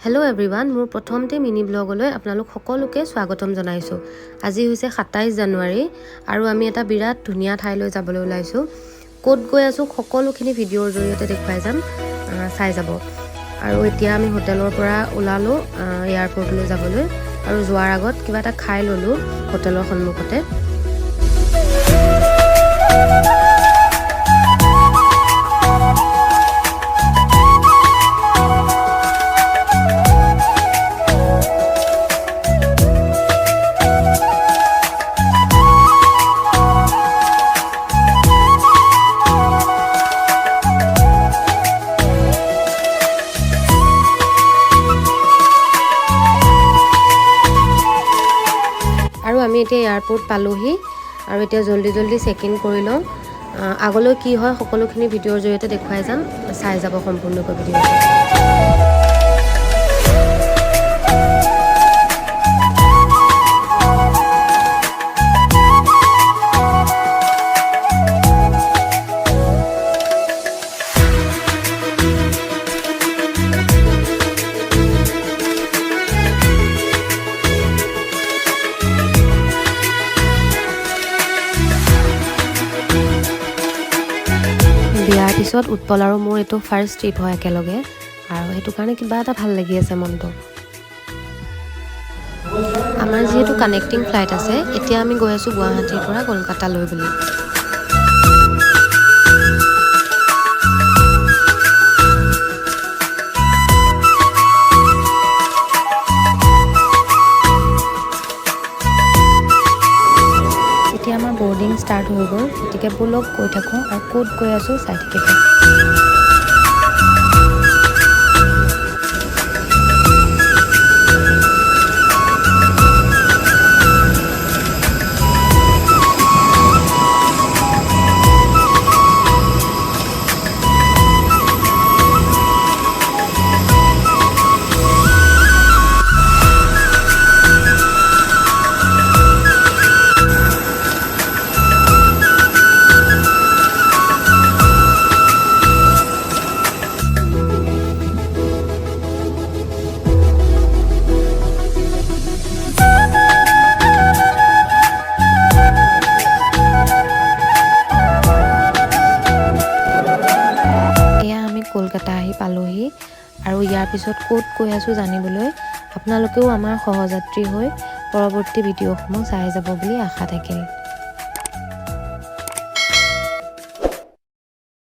Hello' everyone, মোৰ প্ৰথমতে mini ব্লগলৈ আপোনালোক সকলোকে স্বাগতম জনাইছোঁ। আজি হৈছে 27 জানুৱাৰী আৰু আমি এটা বিৰাট ধুনীয়া ঠাইলৈ যাবলৈ ওলাইছোঁ। ক'ত গৈ আছোঁ সকলোখিনি ভিডিঅ'ৰ জৰিয়তে দেখুৱাই যাম, চাই যাব। আৰু এতিয়া আমি হোটেলৰ পৰা ওলালোঁ এয়াৰপৰ্টলৈ যাবলৈ, আৰু যোৱাৰ আগত কিবা এটা খাই ল'লোঁ হোটেলৰ সন্মুখতে। আৰু আমি এতিয়া এয়াৰপৰ্ট পালোহি আৰু এতিয়া জল্দি চেক ইন কৰি লওঁ। আগলৈ কি হয় সকলোখিনি ভিডিঅ'ৰ জৰিয়তে দেখুৱাই যাম, চাই যাব সম্পূৰ্ণকৈ ভিডিঅ'টো। বিয়াৰ পিছত উৎপল আৰু মোৰ এইটো ফাৰ্ষ্ট ট্ৰিপ হয় একেলগে, আৰু সেইটো কাৰণে কিবা এটা ভাল লাগি আছে মনটো। আমাৰ যিহেতু কানেক্টিং ফ্লাইট আছে, এতিয়া আমি গৈ আছোঁ গুৱাহাটীৰ পৰা কলকাতালৈ বুলি। এতিয়া আমাৰ বৰ্ডিং ষ্টাৰ্ট হৈ গ'ল, গতিকে ব'লক গৈ থাকোঁ আৰু ক'ত গৈ আছোঁ চাই থাকিব। কলকাতা আহি পালোহি, আৰু ইয়াৰ পিছত ক'ত গৈ আছোঁ জানিবলৈ আপোনালোকেও আমাৰ সহযাত্ৰী হৈ পৰৱৰ্তী ভিডিঅ'সমূহ চাই যাব বুলি আশা থাকিল।